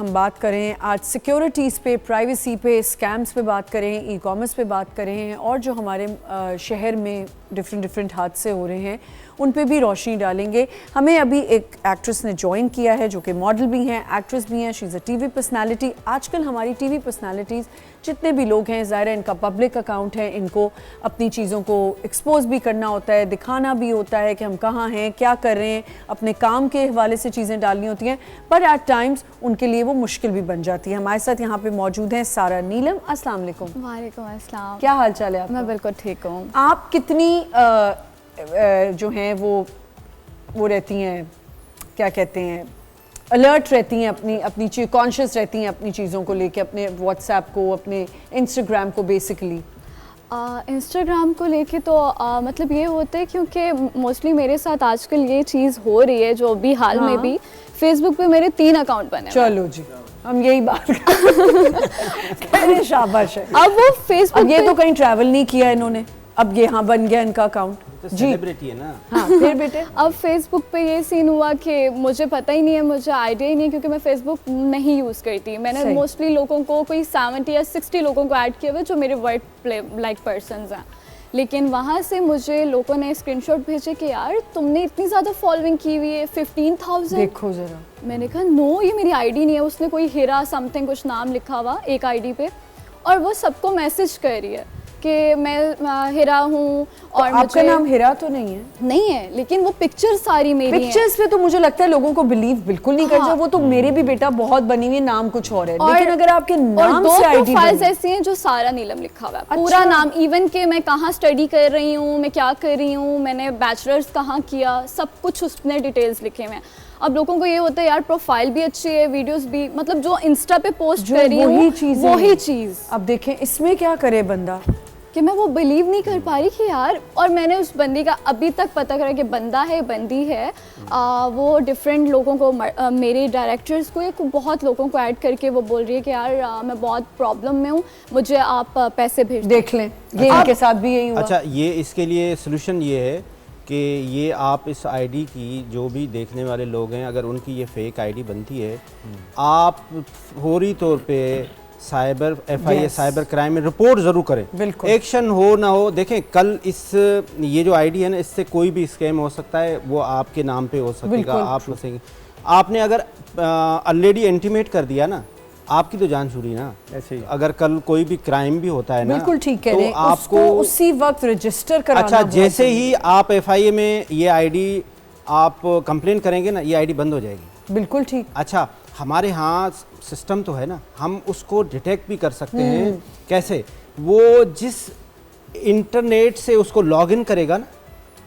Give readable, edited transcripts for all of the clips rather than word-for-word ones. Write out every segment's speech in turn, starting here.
हम बात करें आज सिक्योरिटीज़ पे, प्राइवेसी पे, स्कैम्स पे बात करें, ई कॉमर्स पे बात करें और जो हमारे शहर में डिफरेंट हादसे हो रहे हैं उन पे भी रोशनी डालेंगे। हमें अभी एक एक्ट्रेस ने ज्वाइन किया है जो कि मॉडल भी हैं, एक्ट्रेस भी हैं, she is a TV personality. आजकल हमारी टीवी पर्सनालिटीज़ जितने भी लोग हैं, ज़ाहिर है इनका पब्लिक अकाउंट है, इनको अपनी चीज़ों को एक्सपोज भी करना होता है, दिखाना भी होता है कि हम कहाँ हैं, क्या कर रहे हैं, अपने काम के हवाले से चीज़ें डालनी होती हैं, पर एट टाइम्स उनके लिए वो मुश्किल भी बन जाती है। हमारे साथ यहाँ पे मौजूद हैं सारा नीलम। अस्सलाम वालेकुम। वालेकुम अस्सलाम। क्या हाल चाल है आपका? मैं बिल्कुल ठीक हूँ। आप कितनी जो हैं वो रहती हैं, क्या कहते हैं, अलर्ट रहती हैं, अपनी चीज़ कॉन्शियस रहती हैं अपनी चीज़ों को लेके, अपने व्हाट्सएप को, अपने इंस्टाग्राम को बेसिकली? इंस्टाग्राम को लेके तो मतलब ये होता है क्योंकि मोस्टली मेरे साथ आजकल ये चीज़ हो रही है जो अभी हाल में भी फेसबुक पे मेरे 3 अकाउंट बने। चलो जी, हम यही बात करें। शाबाश है। अब वो फेसबुक, अब ये तो कहीं ट्रैवल नहीं किया इन्होंने, अब ये हाँ बन गया इनका अकाउंट। तो सेलिब्रिटी है ना। हाँ फिर बेटे अब फेसबुक पे ये सीन हुआ कि मुझे पता ही नहीं है, मुझे आइडिया ही नहीं है क्योंकि मैं फेसबुक नहीं यूज़ करती। मैंने मोस्टली लोगों को कोई 70 या 60 लोगों को ऐड किया हुआ जो मेरे वर्क लाइक पर्सनस हैं, लेकिन वहाँ से मुझे लोगों ने स्क्रीनशॉट भेजे कि यार तुमने इतनी ज़्यादा फॉलोइंग की हुई है, 15,000। देखो ज़रा। मैंने कहा नो, ये मेरी आईडी नहीं है। उसने कोई हीरा समथिंग कुछ नाम लिखा हुआ एक आईडी पे, और वो सबको मैसेज कर रही है कि मैं हिरा हूँ। और तो आपका नाम हिरा तो नहीं है? नहीं है, लेकिन वो पिक्चर सारी मेरी पिक्चर्स पे तो मुझे लगता है लोगों को बिलीव बिल्कुल नहीं करते। वो तो मेरे भी बेटा बहुत बनी हुई, नाम कुछ और है, लेकिन अगर आपके नाम से आईडी प्रोफाइल्स ऐसी हैं जो सारा नीलम लिखा हुआ है। अच्छा। पूरा नाम, इवन के मैं कहाँ स्टडी कर रही हूँ, मैं क्या कर रही हूँ, मैंने बैचलर्स कहाँ किया, सब कुछ उसने डिटेल्स लिखे हुए हैं। अब लोगों को ये होता है यार प्रोफाइल भी अच्छी है, वीडियोस भी, मतलब जो इंस्टा पे पोस्ट कर रही हूँ वही चीज़। अब देखें इसमें क्या करे बंदा कि मैं वो बिलीव नहीं कर पा रही कि यार, और मैंने उस बंदी का अभी तक पता करा कि बंदा है बंदी है। वो डिफरेंट लोगों को, मेरे डायरेक्टर्स को या बहुत लोगों को ऐड करके वो बोल रही है कि यार मैं बहुत प्रॉब्लम में हूँ, मुझे आप पैसे भेज देख लें। ये इनके साथ भी यही हुआ। अच्छा, ये इसके लिए सोल्यूशन ये है कि ये आप इस आईडी की जो भी देखने वाले लोग हैं, अगर उनकी ये फेक आईडी बनती है, आप फौरी तौर पे साइबर FIA साइबर क्राइम में रिपोर्ट ज़रूर करें। बिल्कुल, एक्शन हो ना हो। देखें कल ये जो आईडी है ना, इससे कोई भी स्कैम हो सकता है, वो आपके नाम पे हो सकेगा। आप फंसेंगे। आपने अगर ऑलरेडी इंटीमेट कर दिया ना, आपकी तो जान छूटी ना। ऐसे ही अगर कल कोई भी क्राइम भी होता है ना, बिल्कुल ठीक है, तो आपको उसी वक्त रजिस्टर कराना। अच्छा, जैसे ही आप FIA में ये आईडी आप कंप्लेन करेंगे ना, ये आईडी बंद हो जाएगी। बिल्कुल ठीक। अच्छा, हमारे यहाँ सिस्टम तो है ना, हम उसको डिटेक्ट भी कर सकते हैं। कैसे? वो जिस इंटरनेट से उसको लॉगिन करेगा ना,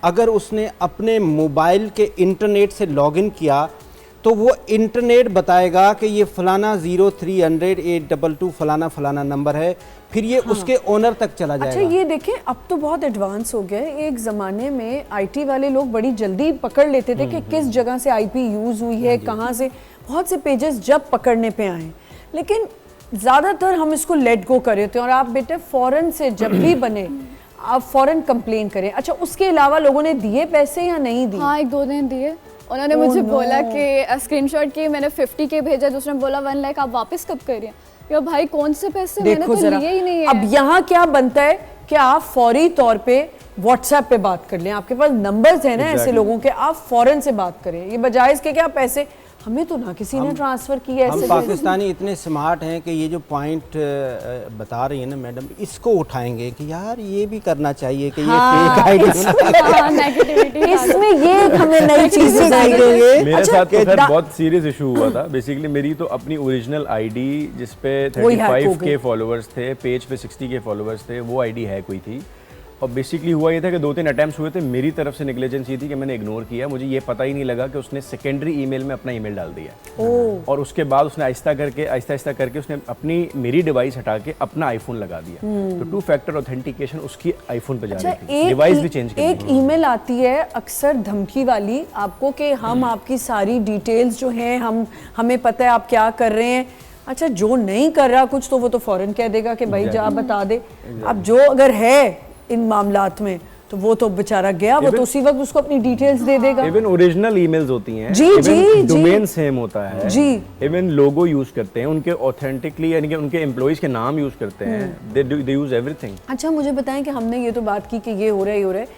अगर उसने अपने मोबाइल के इंटरनेट से लॉगिन किया तो वो इंटरनेट बताएगा कि ये फलाना 0300-822 फलाना फलाना नंबर है, फिर ये उसके ओनर तक चला जाएगा। अच्छा, ये देखें अब तो बहुत एडवांस हो गया है। एक ज़माने में IT वाले लोग बड़ी जल्दी पकड़ लेते थे कि किस जगह से IP यूज़ हुई है, कहाँ से। बहुत से पेजेस जब पकड़ने पे आए, लेकिन ज़्यादातर हम इसको लेट गो कर रहे थे। और आप बेटे फ़ौरन से जब भी बने आप फ़ौरन कंप्लेन करें। अच्छा, उसके अलावा लोगों ने दिए पैसे या नहीं दिए? हाँ, 1-2 दिन दिए। उन्होंने मुझे बोला कि स्क्रीनशॉट की, मैंने 50K भेजा, दूसरे ने बोला 1 लाख, आप वापस कब कर रही हैं? या भाई कौन से पैसे, मैंने तो लिए ही नहीं है। अब यहाँ क्या बनता है कि आप फौरी तौर पे व्हाट्सएप पे बात कर लें, आपके पास नंबर्स हैं ना ऐसे लोगों के, आप फौरन से बात करें। ये बजाय इसके क्या पैसे हमें तो ना किसी ने ट्रांसफर किया। हम पाकिस्तानी इतने स्मार्ट हैं कि ये जो पॉइंट बता रही है ना मैडम, इसको उठाएंगे कि यार ये भी करना चाहिए कि ये फेक आईडी नेगेटिविटी इसमें ये हमें नई चीज सिखाएंगे। मेरे साथ तो सर बहुत सीरियस इशू हुआ था। बेसिकली मेरी तो अपनी ओरिजिनल आईडी जिसपे 35K फॉलोअर्स थे, पेज पे 60K फॉलोअर्स थे, वो आईडी हैक हुई थी। और बेसिकली हुआ ये था कि 2-3 अटैम्प्ट्स हुए थे। मेरी तरफ से नेग्लिजेंस ये थी कि मैंने इग्नोर किया, मुझे ये पता ही नहीं लगा कि उसने सेकेंडरी ईमेल में अपना ईमेल डाल दिया। और उसके बाद उसने आहिस्ता करके उसने अपनी मेरी डिवाइस हटा के अपना आईफोन लगा दिया। तो 2 फैक्टर ऑथेंटिकेशन उसकी आईफोन पे जा रही थी, डिवाइस भी चेंज कर दी। एक ईमेल आती है अक्सर धमकी वाली आपको कि हम आपकी सारी डिटेल्स जो हैं हमें पता है आप क्या कर रहे हैं। अच्छा, जो नहीं कर रहा कुछ तो वो तो फौरन कह देगा कि भाई जा बता दे। अब जो अगर है इन मामलात में तो वो तो बेचारा गया, वो तो उसी वक्त उसको अपनी डिटेल्स दे देगा। इवन ओरिजिनल ईमेल्स होती हैं, जी जी डोमेन सेम होता है जी, इवन लोगो यूज करते हैं उनके ऑथेंटिकली, यानी कि उनके एम्प्लॉइज के नाम यूज करते हैं, दे यूज एवरीथिंग। अच्छा मुझे बताएं कि हमने ये तो बात की कि ये हो रहा है, ये हो रहा है,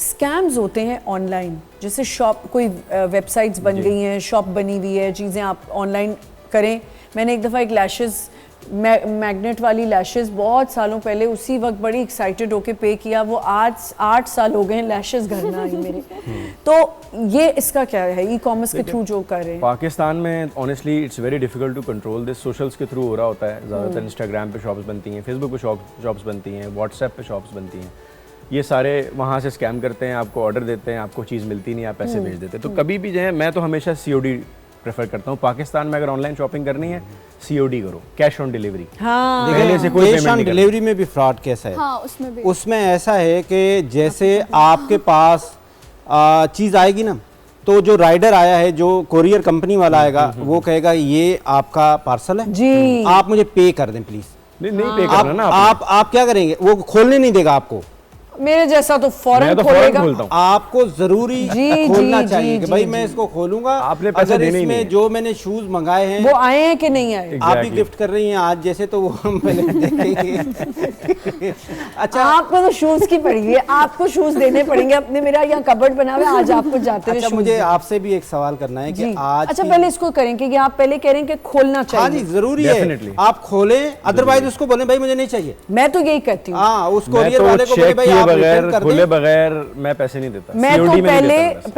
स्कैम्स होते हैं ऑनलाइन, जैसे शॉप, कोई वेबसाइट्स बन गई हैं, शॉप बनी हुई है, चीज़ें आप ऑनलाइन करें। मैंने एक दफ़ा एक लैशेस, मैग्नेट वाली लैशेस बहुत सालों पहले उसी वक्त बड़ी एक्साइटेड होके पे किया, वो आज 8 साल हो गए लैशेस घर ना आई मेरे। तो ये इसका क्या है ई कॉमर्स के थ्रू जो कर रहे हैं? पाकिस्तान में honestly it's very difficult to control this. Socials के थ्रू हो रहा होता है ज़्यादातर, इंस्टाग्राम पे शॉप्स बनती हैं, फेसबुक पे शॉप्स बनती हैं, व्हाट्सएप पे शॉप्स बनती हैं, ये सारे वहाँ से स्कैम करते हैं, आपको ऑर्डर देते हैं, आपको चीज़ मिलती नहीं, आप पैसे भेज देते हैं। तो कभी भी जो है, मैं तो हमेशा COD प्रेफर करता हूँ। पाकिस्तान में अगर ऑनलाइन शॉपिंग करनी है COD करो, कैश ऑन डिलीवरी। हाँ, पहले से कोई कैश ऑन डिलीवरी में भी फ्रॉड कैसा है? हाँ, उसमें भी उसमें ऐसा है कि जैसे आपके पास चीज़ आएगी ना, तो जो राइडर आया है, जो कोरियर कंपनी वाला आएगा, वो कहेगा ये आपका पार्सल है जी, आप मुझे पे कर दें प्लीज। नहीं पे करना ना आप क्या करेंगे, वो खोलने नहीं देगा आपको। मेरे जैसा तो फौरन खोलेगा। आपको जरूरी खोलना चाहिए कि भाई मैं इसको खोलूंगा, आपने अगर इसमें जो मैंने शूज मंगाए हैं वो आए हैं कि नहीं आए। आप भी गिफ्ट कर रही हैं आज जैसे, तो वो हम पहले देखेंगे। अच्छा, आपको तो शूज की पड़ेगी, आपको शूज देने पड़ेंगे अपने। मेरा यहाँ कबर्ड बना हुआ है, आज आपको जाते हुए। अच्छा, मुझे आपसे भी एक सवाल करना है कि आज, अच्छा पहले इसको करें कि आप पहले कह रहे हैं कि खोलना चाहिए। हाँ जी, जरूरी है, आप खोलें, अदरवाइज उसको बोले भाई मुझे नहीं चाहिए। मैं तो यही कहती हूँ, हाँ, उस कोरियर वाले को बोले भाई आप रिटर्न कर खोले बगैर मैं पैसे नहीं देता। मैं तो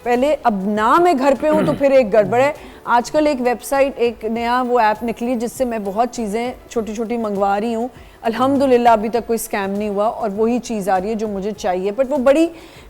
पहले अब ना मैं घर पे हूँ तो फिर एक गड़बड़ है। आजकल एक वेबसाइट, एक नया वो ऐप निकली जिससे मैं बहुत चीज़ें छोटी छोटी मंगवा रही हूँ, अल्हम्दुलिल्लाह अभी तक कोई स्कैम नहीं हुआ और वही चीज़ आ रही है जो मुझे चाहिए, बट वो बड़ी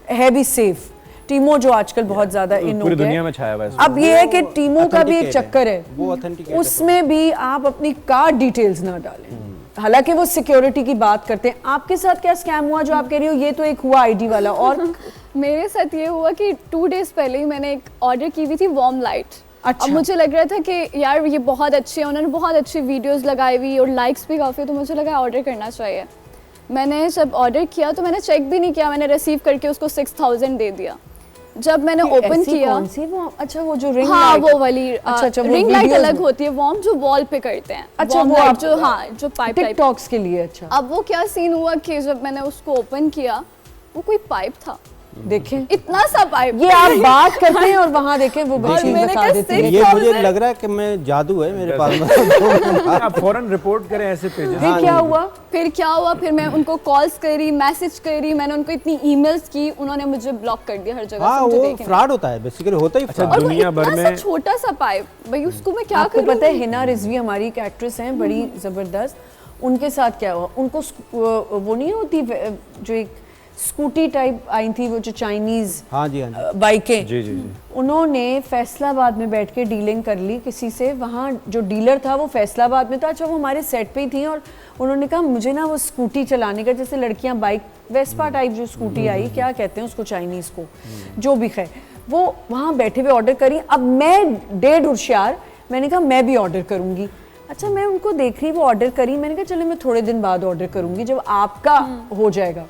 है भी सेफ। टीमो जो आजकल बहुत ज्यादा इन हो गया, दुनिया में छाया हुआ है। अब ये है कि टीमो का भी एक चक्कर है, वो ऑथेंटिकेट, उसमें भी आप अपनी कार्ड डिटेल्स ना डालें, हालांकि वो सिक्योरिटी की बात करते हैं। आपके साथ क्या स्कैम हुआ जो आप कह रही हो? ये तो एक हुआ आईडी वाला, और मेरे साथ ये हुआ कि 2 डेज पहले ही मैंने एक ऑर्डर की हुई थी वार्म लाइट। अच्छा। अब मुझे लग रहा था कि यार ये बहुत अच्छी है, उन्होंने बहुत अच्छी वीडियोस लगाई हुई और लाइक्स भी काफ़ी, तो मुझे लगा ऑर्डर करना चाहिए। मैंने जब ऑर्डर किया तो मैंने चेक भी नहीं किया, मैंने रिसीव करके उसको 6000 दे दिया। जब मैंने ओपन किया, कौन सी वो, अच्छा वो जो रिंग हाँ लाइट, वो वाली अच्छा, रिंग लाइट अलग होती है, वार्म जो वॉल पे करते हैं। अच्छा, वो लाइट जो, हाँ जो पाइप टिकटॉक्स के लिए। अच्छा, अब वो क्या सीन हुआ कि जब मैंने उसको ओपन किया, वो कोई पाइप था, देखें इतना सा पाइप। ये आप बात करते हैं और वहाँ देखें वो बच्ची बता देती है। ये मुझे लग रहा है कि मैं जादू है मेरे पास। आप फौरन रिपोर्ट करें ऐसे पेजेस। फिर क्या हुआ? फिर मैं उनको कॉल्स करी, मैसेज करी, मैंने उनको इतनी ईमेल्स की, उन्होंने मुझे ब्लॉक कर दिया हर जगह से। हाँ, वो फ्रॉड होता है, बेसिकली होता ही फ्रॉड। और दुनिया भर में छोटा सा पाइप, भाई उसको मैं क्या करूं? पता है हिना रिजवी हमारी एक एक्ट्रेस हैं बड़ी जबरदस्त, उनके साथ क्या हुआ, उनको वो नहीं होती जो एक स्कूटी टाइप आई थी, वो जो चाइनीज बाइकें, जी जी जी, उन्होंने फैसलाबाद में बैठ के डीलिंग कर ली किसी से। वहाँ जो डीलर था वो फैसलाबाद में था। अच्छा, वो हमारे सेट पे ही थी और उन्होंने कहा मुझे ना वो स्कूटी चलाने का, जैसे लड़कियाँ बाइक वेस्पा टाइप जो स्कूटी आई, क्या कहते हैं उसको चाइनीज़ को, जो भी खैर, वो वहाँ बैठे हुए ऑर्डर करी। अब मैं डेढ़ होशियार, मैंने कहा मैं भी ऑर्डर करूँगी। अच्छा, मैं उनको देख रही वो ऑर्डर करी, मैंने कहा चलो मैं थोड़े दिन बाद ऑर्डर करूँगी जब आपका हो जाएगा।